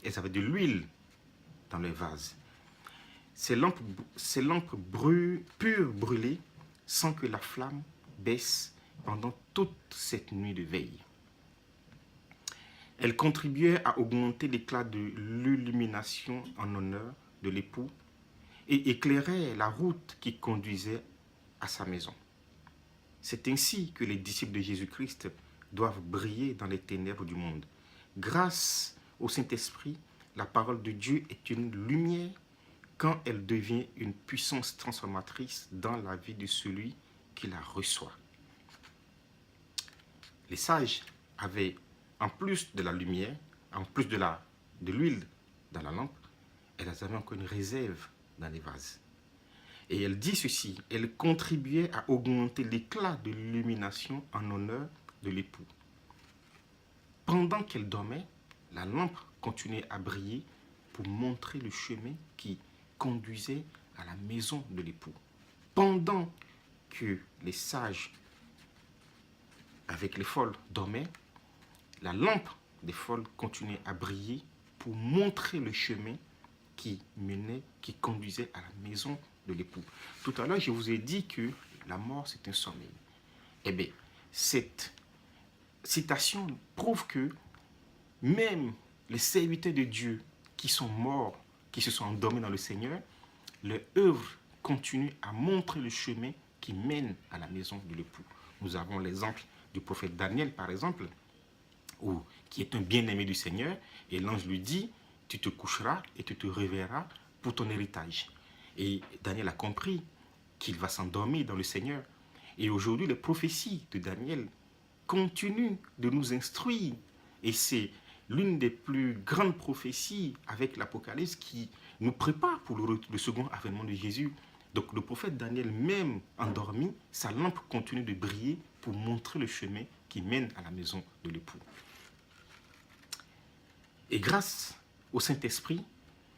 elles avaient de l'huile dans le vase. Ces lampes purent brûler sans que la flamme baisse pendant toute cette nuit de veille. Elles contribuaient à augmenter l'éclat de l'illumination en honneur de l'époux et éclairaient la route qui conduisait à sa maison. C'est ainsi que les disciples de Jésus-Christ doivent briller dans les ténèbres du monde. Grâce au Saint-Esprit, la parole de Dieu est une lumière quand elle devient une puissance transformatrice dans la vie de celui qui la reçoit. Les sages avaient, en plus de la lumière, en plus de l'huile dans la lampe, elles avaient encore une réserve dans les vases. Et elle dit ceci, elle contribuait à augmenter l'éclat de l'illumination en honneur de l'époux. Pendant qu'elle dormait, la lampe continuait à briller pour montrer le chemin qui conduisait à la maison de l'époux. Pendant que les sages avec les folles dormaient, la lampe des folles continuait à briller pour montrer le chemin qui conduisait à la maison de l'époux. Tout à l'heure, je vous ai dit que la mort, c'est un sommeil. Eh bien, cette citation prouve que même les serviteurs de Dieu qui sont morts, qui se sont endormis dans le Seigneur, leur œuvre continue à montrer le chemin qui mène à la maison de l'époux. Nous avons l'exemple du prophète Daniel, par exemple, qui est un bien-aimé du Seigneur, et l'ange lui dit, tu te coucheras et tu te réveilleras pour ton héritage. Et Daniel a compris qu'il va s'endormir dans le Seigneur. Et aujourd'hui, les prophéties de Daniel continuent de nous instruire. Et c'est l'une des plus grandes prophéties avec l'Apocalypse qui nous prépare pour le second avènement de Jésus. Donc le prophète Daniel, même endormi, sa lampe continue de briller pour montrer le chemin qui mène à la maison de l'époux. Et grâce au Saint-Esprit,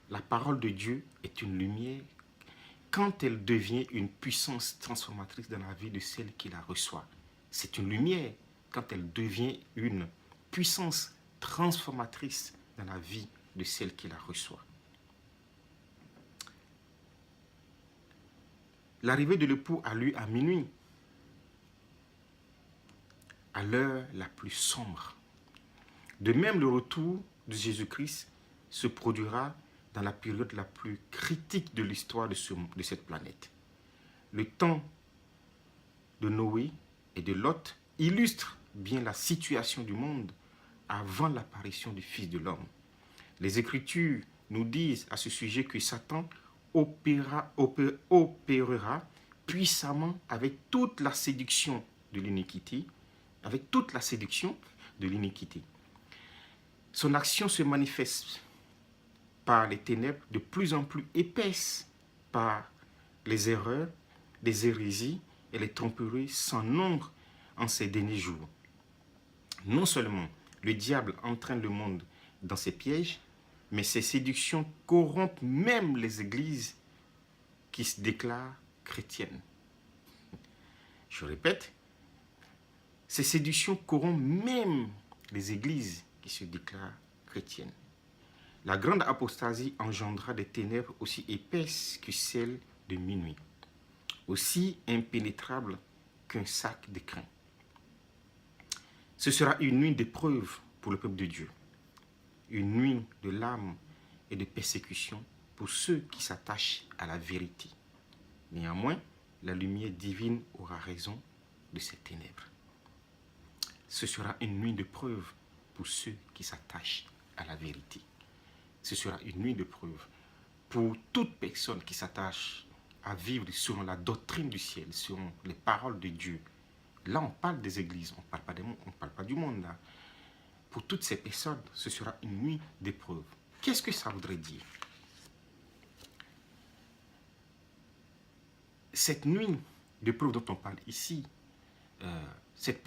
la parole de Dieu est une lumière quand elle devient une puissance transformatrice dans la vie de celle qui la reçoit. C'est une lumière quand elle devient une puissance transformatrice dans la vie de celle qui la reçoit. L'arrivée de l'époux a lieu à minuit, à l'heure la plus sombre. De même, le retour de Jésus-Christ se produira dans la période la plus critique de l'histoire de cette planète. Le temps de Noé et de Lot illustre bien la situation du monde avant l'apparition du Fils de l'homme. Les Écritures nous disent à ce sujet que Satan opérera puissamment avec toute la séduction de l'iniquité, Son action se manifeste par les ténèbres de plus en plus épaisses, par les erreurs, les hérésies et les tromperies sans nombre en ces derniers jours. Non seulement le diable entraîne le monde dans ses pièges, mais ses séductions corrompent même les églises qui se déclarent chrétienne. Je répète, ces séductions corrompent même les églises qui se déclarent chrétiennes. La grande apostasie engendra des ténèbres aussi épaisses que celles de minuit, aussi impénétrables qu'un sac de crin. Ce sera une nuit d'épreuve pour le peuple de Dieu, une nuit de larmes et de persécution pour ceux qui s'attachent à la vérité. Néanmoins, la lumière divine aura raison de ces ténèbres. Ce sera une nuit d'épreuve pour ceux qui s'attachent à la vérité. Ce sera une nuit d'épreuve pour toute personne qui s'attache à vivre selon la doctrine du ciel, selon les paroles de Dieu. Là, on parle des églises, on ne parle pas du monde. Là. Pour toutes ces personnes, ce sera une nuit d'épreuve. Qu'est-ce que ça voudrait dire? Cette nuit d'épreuve dont on parle ici, cette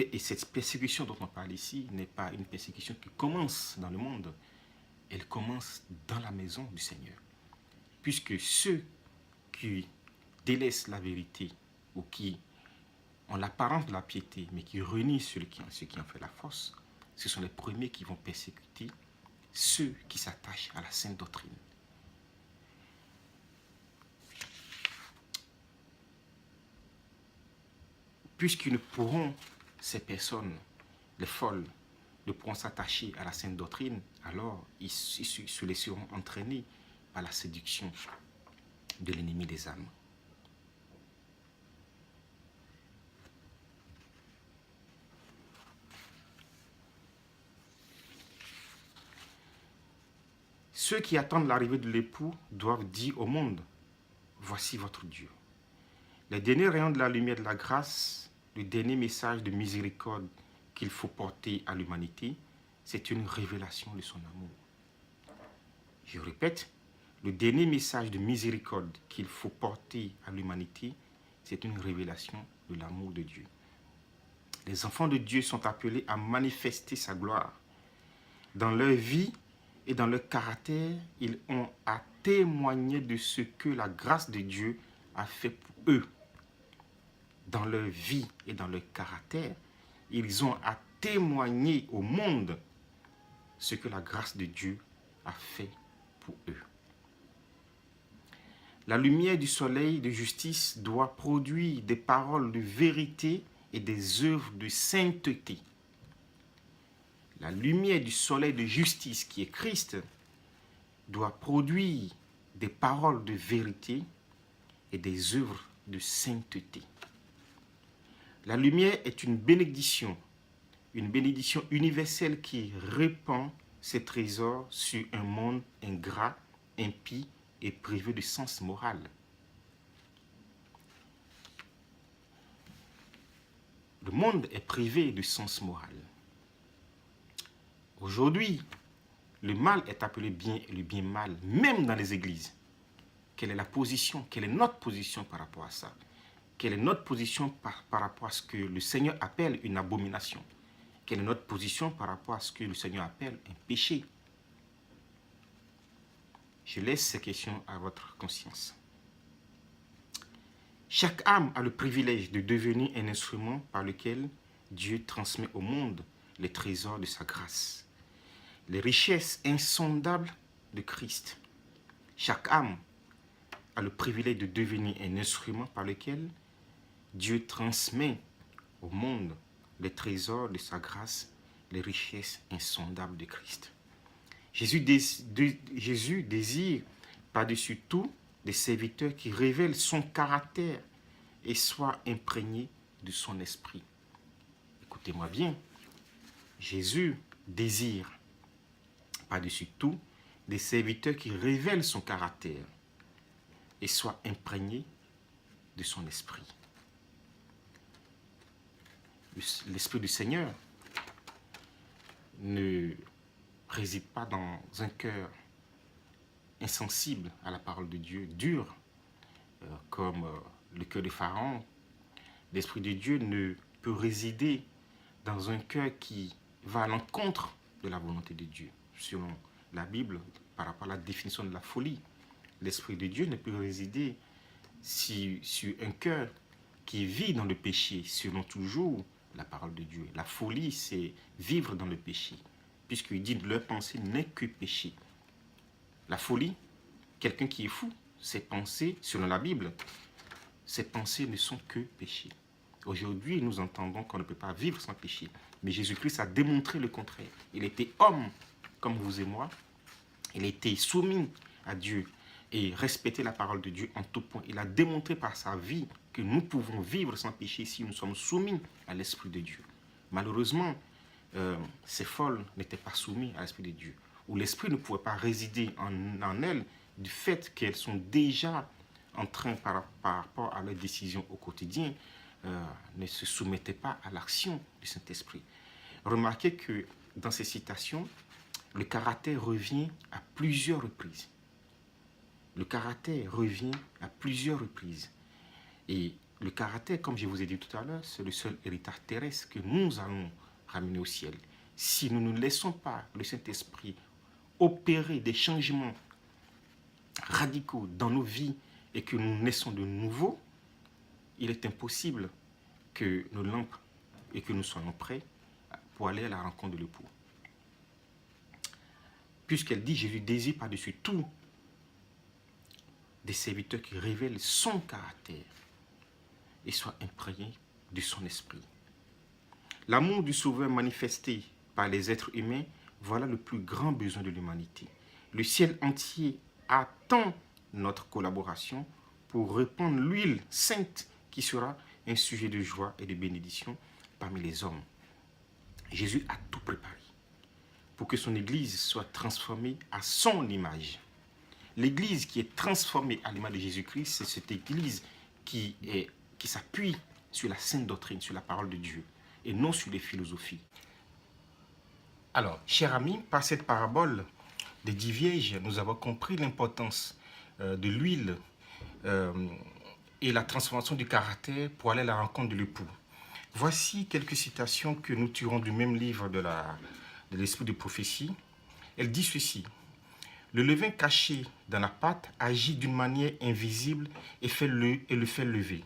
persécution dont on parle ici n'est pas une persécution qui commence dans le monde, elle commence dans la maison du Seigneur. Puisque ceux qui délaissent la vérité ou qui ont l'apparence de la piété, mais qui renient ceux qui en fait la force, ce sont les premiers qui vont persécuter ceux qui s'attachent à la sainte doctrine. Puisqu'ils ne pourront, ces personnes, les folles, ne pourront s'attacher à la sainte doctrine, alors ils se laisseront entraîner par la séduction de l'ennemi des âmes. Ceux qui attendent l'arrivée de l'époux doivent dire au monde, voici votre Dieu. Les derniers rayons de la lumière de la grâce, le dernier message de miséricorde qu'il faut porter à l'humanité, c'est une révélation de son amour. Je répète, le dernier message de miséricorde qu'il faut porter à l'humanité, c'est une révélation de l'amour de Dieu. Les enfants de Dieu sont appelés à manifester sa gloire. Dans leur vie et dans leur caractère, ils ont à témoigner de ce que la grâce de Dieu a fait pour eux. Dans leur vie et dans leur caractère, ils ont à témoigner au monde ce que la grâce de Dieu a fait pour eux. La lumière du soleil de justice doit produire des paroles de vérité et des œuvres de sainteté. La lumière du soleil de justice qui est Christ doit produire des paroles de vérité et des œuvres de sainteté. La lumière est une bénédiction universelle qui répand ses trésors sur un monde ingrat, impie et privé de sens moral. Le monde est privé de sens moral. Aujourd'hui, le mal est appelé bien et le bien mal, même dans les églises. Quelle est la position, quelle est notre position par rapport à ça? Quelle est notre position par rapport à ce que le Seigneur appelle une abomination? Quelle est notre position par rapport à ce que le Seigneur appelle un péché? Je laisse ces questions à votre conscience. Chaque âme a le privilège de devenir un instrument par lequel Dieu transmet au monde les trésors de sa grâce, les richesses insondables de Christ. Chaque âme a le privilège de devenir un instrument par lequel Dieu transmet au monde les trésors de sa grâce, les richesses insondables de Christ. Jésus désire par-dessus tout des serviteurs qui révèlent son caractère et soient imprégnés de son esprit. Écoutez-moi bien, Jésus désire par-dessus tout des serviteurs qui révèlent son caractère et soient imprégnés de son esprit. L'Esprit du Seigneur ne réside pas dans un cœur insensible à la parole de Dieu, dur, comme le cœur de Pharaon. L'Esprit de Dieu ne peut résider dans un cœur qui va à l'encontre de la volonté de Dieu. Selon la Bible, par rapport à la définition de la folie, l'Esprit de Dieu ne peut résider sur un cœur qui vit dans le péché, selon toujours la parole de Dieu. La folie, c'est vivre dans le péché, puisqu'il dit leur pensée n'est que péché. La folie, quelqu'un qui est fou, ses pensées, selon la Bible, ses pensées ne sont que péché. Aujourd'hui, nous entendons qu'on ne peut pas vivre sans péché. Mais Jésus-Christ a démontré le contraire. Il était homme, comme vous et moi. Il était soumis à Dieu et respectait la parole de Dieu en tout point. Il a démontré par sa vie que nous pouvons vivre sans péché si nous sommes soumis à l'Esprit de Dieu. Malheureusement, ces folles n'étaient pas soumises à l'Esprit de Dieu, où l'Esprit ne pouvait pas résider en elles du fait qu'elles sont déjà en train, par rapport à leurs décisions au quotidien, ne se soumettaient pas à l'action du Saint-Esprit. Remarquez que dans ces citations, le caractère revient à plusieurs reprises. Le caractère revient à plusieurs reprises. Et le caractère, comme je vous ai dit tout à l'heure, c'est le seul héritage terrestre que nous allons ramener au ciel. Si nous ne laissons pas le Saint-Esprit opérer des changements radicaux dans nos vies et que nous naissons de nouveau, il est impossible que nos lampes et que nous soyons prêts pour aller à la rencontre de l'époux. Puisqu'elle dit, Jésus désire par-dessus tout des serviteurs qui révèlent son caractère et soient imprégnés de son esprit. L'amour du Sauveur manifesté par les êtres humains, voilà le plus grand besoin de l'humanité. Le ciel entier attend notre collaboration pour répandre l'huile sainte qui sera un sujet de joie et de bénédiction parmi les hommes. Jésus a tout préparé pour que son Église soit transformée à son image. L'Église qui est transformée à l'image de Jésus-Christ, c'est cette Église qui s'appuie sur la sainte doctrine, sur la parole de Dieu, et non sur les philosophies. Alors, chers amis, par cette parabole des 10 vierges, nous avons compris l'importance de l'huile et la transformation du caractère pour aller à la rencontre de l'époux. Voici quelques citations que nous tirons du même livre de l'Esprit de prophétie. Elle dit ceci: le levain caché dans la pâte agit d'une manière invisible et le fait lever.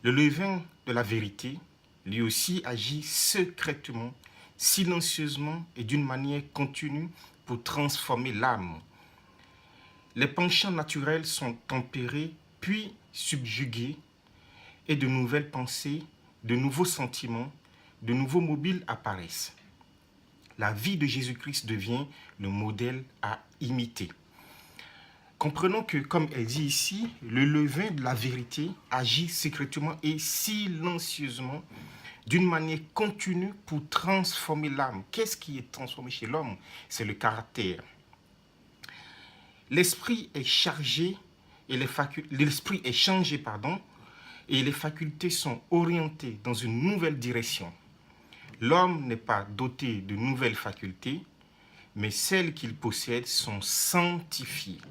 Le levain de la vérité, lui aussi, agit secrètement, silencieusement et d'une manière continue pour transformer l'âme. Les penchants naturels sont tempérés puis subjugués et de nouvelles pensées, de nouveaux sentiments, de nouveaux mobiles apparaissent. La vie de Jésus-Christ devient le modèle à imiter. Comprenons que, comme elle dit ici, le levain de la vérité agit secrètement et silencieusement d'une manière continue pour transformer l'âme. Qu'est-ce qui est transformé chez l'homme? C'est le caractère. L'esprit est chargé et l'esprit est changé, et les facultés sont orientées dans une nouvelle direction. L'homme n'est pas doté de nouvelles facultés, mais celles qu'il possède sont sanctifiées.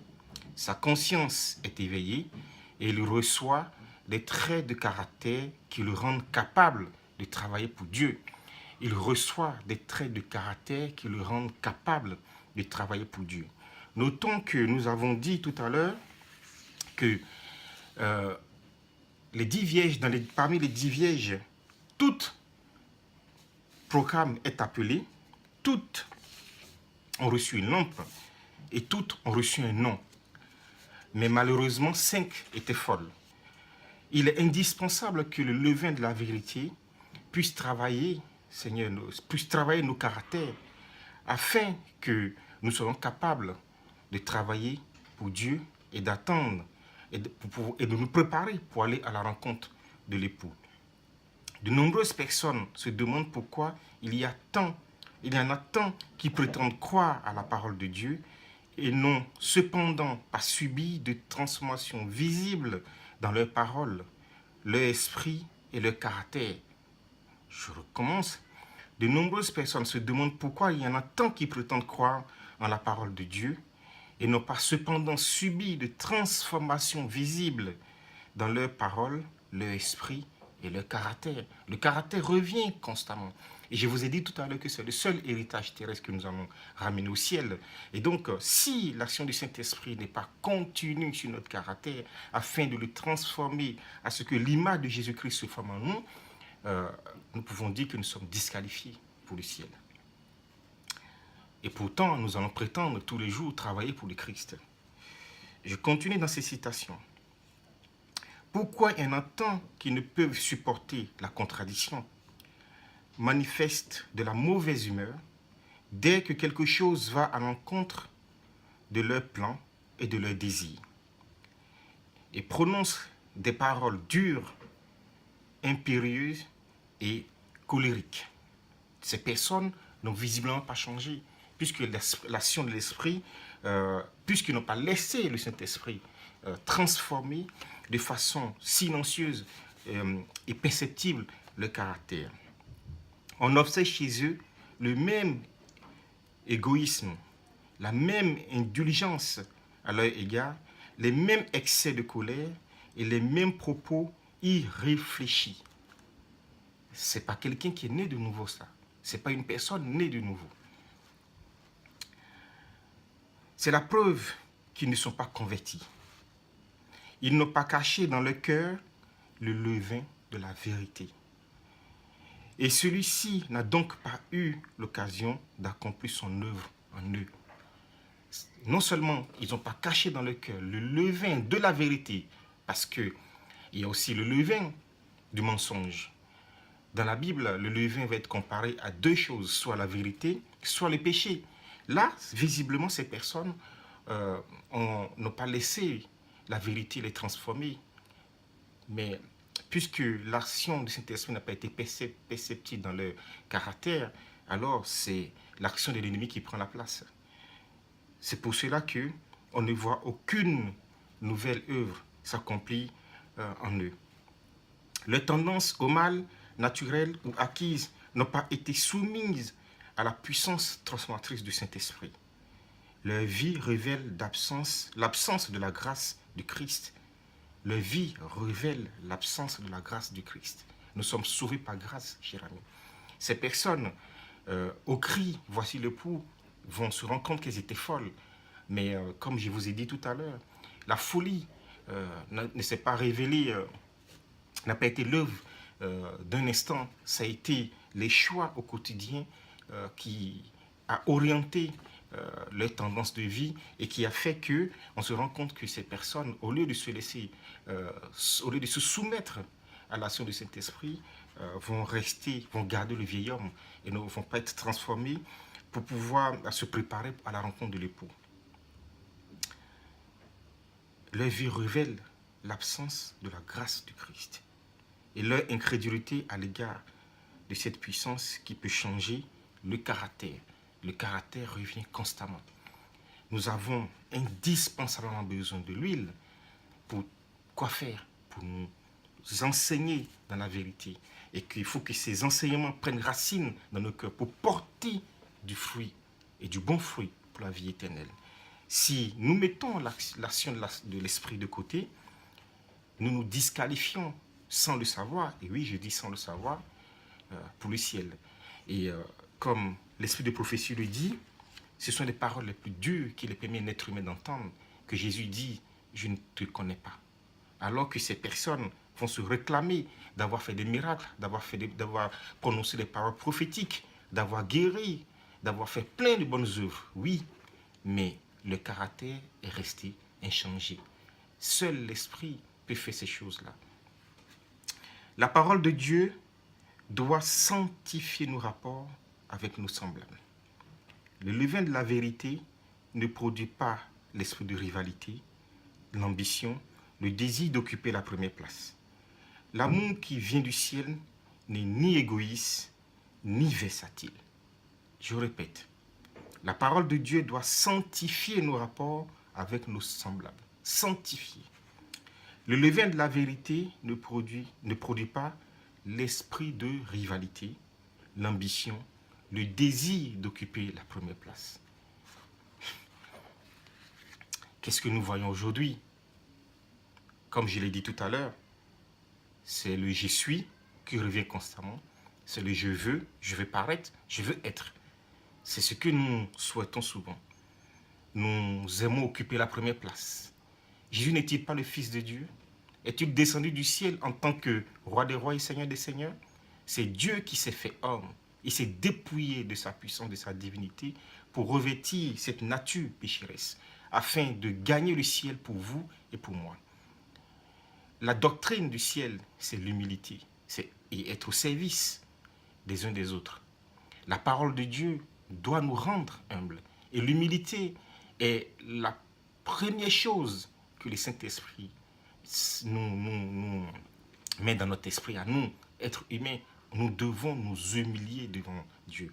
Sa conscience est éveillée et il reçoit des traits de caractère qui le rendent capable de travailler pour Dieu. Il reçoit des traits de caractère qui le rendent capable de travailler pour Dieu. Notons que nous avons dit tout à l'heure que les 10 vierges, parmi les 10 vierges, toutes programme est appelé, toutes ont reçu une lampe et toutes ont reçu un nom. Mais malheureusement, 5 étaient folles. Il est indispensable que le levain de la vérité puisse travailler, Seigneur, puisse travailler nos caractères afin que nous soyons capables de travailler pour Dieu et d'attendre et de nous préparer pour aller à la rencontre de l'époux. De nombreuses personnes se demandent pourquoi il y en a tant qui prétendent croire à la parole de Dieu et n'ont cependant pas subi de transformation visible dans leur parole, leur esprit et leur caractère. Je recommence. De nombreuses personnes se demandent pourquoi il y en a tant qui prétendent croire en la parole de Dieu et n'ont pas cependant subi de transformation visible dans leur parole, leur esprit et leur caractère. Le caractère revient constamment. Et je vous ai dit tout à l'heure que c'est le seul héritage terrestre que nous allons ramener au ciel. Et donc, si l'action du Saint-Esprit n'est pas continue sur notre caractère, afin de le transformer à ce que l'image de Jésus-Christ se forme en nous, nous pouvons dire que nous sommes disqualifiés pour le ciel. Et pourtant, nous allons prétendre tous les jours travailler pour le Christ. Je continue dans ces citations. Pourquoi il y en a tant qui ne peuvent supporter la contradiction, manifestent de la mauvaise humeur dès que quelque chose va à l'encontre de leurs plans et de leurs désirs, et prononcent des paroles dures, impérieuses et colériques. Ces personnes n'ont visiblement pas changé, puisque l'action de l'Esprit, puisqu'ils n'ont pas laissé le Saint-Esprit transformer de façon silencieuse et perceptible le caractère. On observe chez eux le même égoïsme, la même indulgence à leur égard, les mêmes excès de colère et les mêmes propos irréfléchis. Ce n'est pas quelqu'un qui est né de nouveau, ça. Ce n'est pas une personne née de nouveau. C'est la preuve qu'ils ne sont pas convertis. Ils n'ont pas caché dans leur cœur le levain de la vérité. Et celui-ci n'a donc pas eu l'occasion d'accomplir son œuvre en eux. Non seulement ils n'ont pas caché dans leur cœur le levain de la vérité, parce qu'il y a aussi le levain du mensonge. Dans la Bible, le levain va être comparé à deux choses, soit la vérité, soit le péché. Là, visiblement, ces personnes n'ont pas laissé la vérité les transformer. Mais puisque l'action du Saint-Esprit n'a pas été perceptible dans leur caractère, alors c'est l'action de l'ennemi qui prend la place. C'est pour cela qu'on ne voit aucune nouvelle œuvre s'accomplir en eux. Leurs tendances au mal, naturelles ou acquises, n'ont pas été soumises à la puissance transformatrice du Saint-Esprit. Leur vie révèle l'absence de la grâce du Christ. Leur vie révèle l'absence de la grâce du Christ. Nous sommes sauvés par grâce, chers amis. Ces personnes, au cri « Voici l'époux », vont se rendre compte qu'elles étaient folles. Mais comme je vous ai dit tout à l'heure, la folie ne s'est pas révélée, n'a pas été l'œuvre d'un instant. Ça a été les choix au quotidien qui a orienté leur tendance de vie et qui a fait qu'on se rend compte que ces personnes, au lieu de se laisser, au lieu de se soumettre à l'action du Saint-Esprit, vont garder le vieil homme et ne vont pas être transformés pour pouvoir se préparer à la rencontre de l'époux. Leur vie révèle l'absence de la grâce du Christ et leur incrédulité à l'égard de cette puissance qui peut changer le caractère. Le caractère revient constamment. Nous avons indispensablement besoin de l'huile pour quoi faire? Pour nous enseigner dans la vérité. Et qu'il faut que ces enseignements prennent racine dans nos cœurs pour porter du fruit et du bon fruit pour la vie éternelle. Si nous mettons l'action de l'esprit de côté, nous nous disqualifions sans le savoir, et oui, je dis sans le savoir, pour le ciel. Et comme l'esprit de prophétie le dit, ce sont les paroles les plus dures qui les permet à un être humain d'entendre, que Jésus dit « Je ne te connais pas ». Alors que ces personnes vont se réclamer d'avoir fait des miracles, d'avoir prononcé des paroles prophétiques, d'avoir guéri, d'avoir fait plein de bonnes œuvres. Oui, mais le caractère est resté inchangé. Seul l'esprit peut faire ces choses-là. La parole de Dieu doit sanctifier nos rapports avec nos semblables. Le levain de la vérité ne produit pas l'esprit de rivalité, l'ambition, le désir d'occuper la première place. L'amour qui vient du ciel n'est ni égoïste, ni versatile. Je répète, la parole de Dieu doit sanctifier nos rapports avec nos semblables. Sanctifier. Le levain de la vérité ne produit pas l'esprit de rivalité, l'ambition, le désir d'occuper la première place. Qu'est-ce que nous voyons aujourd'hui? Comme je l'ai dit tout à l'heure, c'est le « je suis » qui revient constamment. C'est le je veux paraître, je veux être. C'est ce que nous souhaitons souvent. Nous aimons occuper la première place. Jésus n'est-il pas le Fils de Dieu? Est-il descendu du ciel en tant que roi des rois et seigneur des seigneurs? C'est Dieu qui s'est fait homme. Il s'est dépouillé de sa puissance, de sa divinité, pour revêtir cette nature pécheresse, afin de gagner le ciel pour vous et pour moi. La doctrine du ciel, c'est l'humilité, c'est être au service des uns des autres. La parole de Dieu doit nous rendre humbles. Et l'humilité est la première chose que le Saint-Esprit nous met dans notre esprit à nous, être humains. Nous devons nous humilier devant Dieu.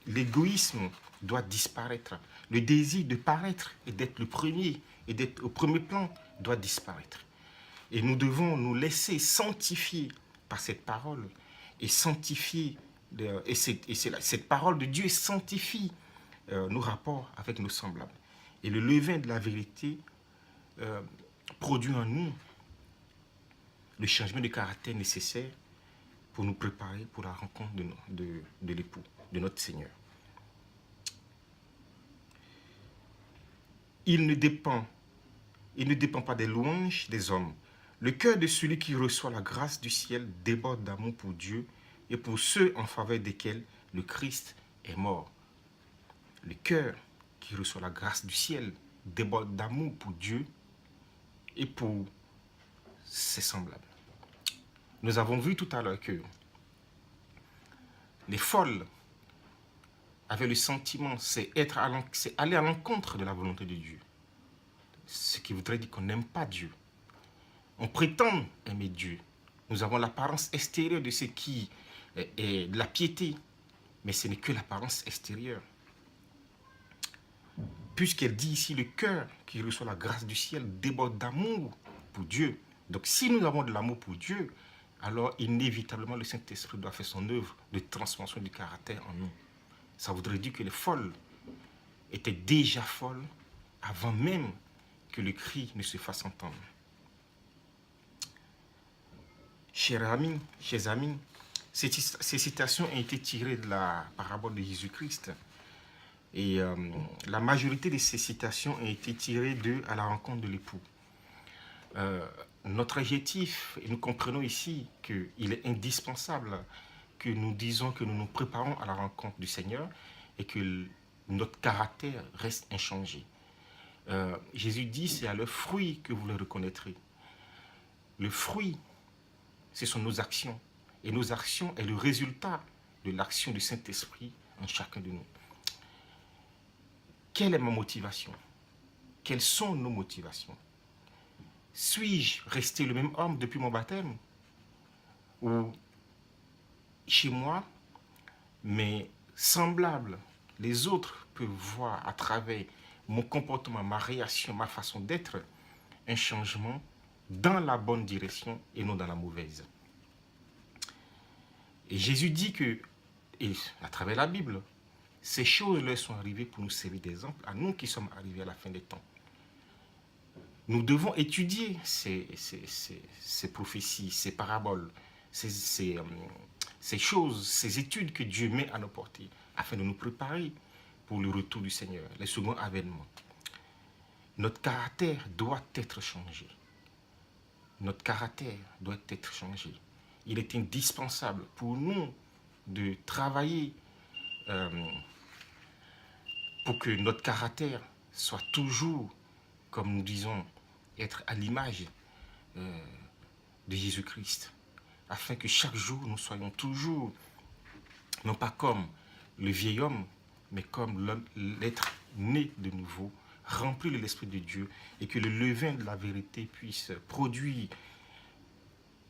L'égoïsme doit disparaître. Le désir de paraître et d'être le premier et d'être au premier plan doit disparaître. Et nous devons nous laisser sanctifier par cette parole et sanctifier, cette parole de Dieu sanctifie nos rapports avec nos semblables. Et le levain de la vérité produit en nous le changement de caractère nécessaire pour nous préparer pour la rencontre de l'époux, de notre Seigneur. Il ne dépend pas des louanges des hommes. Le cœur de celui qui reçoit la grâce du ciel déborde d'amour pour Dieu et pour ceux en faveur desquels le Christ est mort. Le cœur qui reçoit la grâce du ciel déborde d'amour pour Dieu et pour ses semblables. Nous avons vu tout à l'heure que les folles avaient le sentiment, c'est aller à l'encontre de la volonté de Dieu. Ce qui voudrait dire qu'on n'aime pas Dieu. On prétend aimer Dieu. Nous avons l'apparence extérieure de ce qui est de la piété, mais ce n'est que l'apparence extérieure. Puisqu'elle dit ici, le cœur qui reçoit la grâce du ciel déborde d'amour pour Dieu. Donc si nous avons de l'amour pour Dieu, alors inévitablement le Saint-Esprit doit faire son œuvre de transformation du caractère en nous. Ça voudrait dire que les folles étaient déjà folles avant même que le cri ne se fasse entendre. Chers amis, ces citations ont été tirées de la parabole de Jésus-Christ. Et la majorité de ces citations ont été tirées de « À la rencontre de l'époux ». Notre adjectif, et nous comprenons ici qu'il est indispensable que nous disons que nous nous préparons à la rencontre du Seigneur et que notre caractère reste inchangé. Jésus dit, c'est à leurs fruits que vous les reconnaîtrez. Le fruit, ce sont nos actions. Et nos actions est le résultat de l'action du Saint-Esprit en chacun de nous. Quelle est ma motivation? Quelles sont nos motivations? Suis-je resté le même homme depuis mon baptême? Ou chez moi, mais semblable, les autres peuvent voir à travers mon comportement, ma réaction, ma façon d'être, un changement dans la bonne direction et non dans la mauvaise. Et Jésus dit que, et à travers la Bible, ces choses leur sont arrivées pour nous servir d'exemple à nous qui sommes arrivés à la fin des temps. Nous devons étudier ces prophéties, ces paraboles, ces choses, ces études que Dieu met à nos portées, afin de nous préparer pour le retour du Seigneur, le second avènement. Notre caractère doit être changé. Notre caractère doit être changé. Il est indispensable pour nous de travailler pour que notre caractère soit toujours, comme nous disons, être à l'image de Jésus-Christ, afin que chaque jour nous soyons toujours, non pas comme le vieil homme, mais comme l'être né de nouveau, rempli de l'Esprit de Dieu, et que le levain de la vérité puisse produire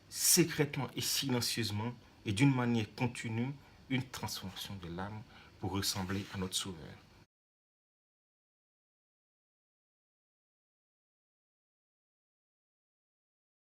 secrètement et silencieusement et d'une manière continue une transformation de l'âme pour ressembler à notre Sauveur.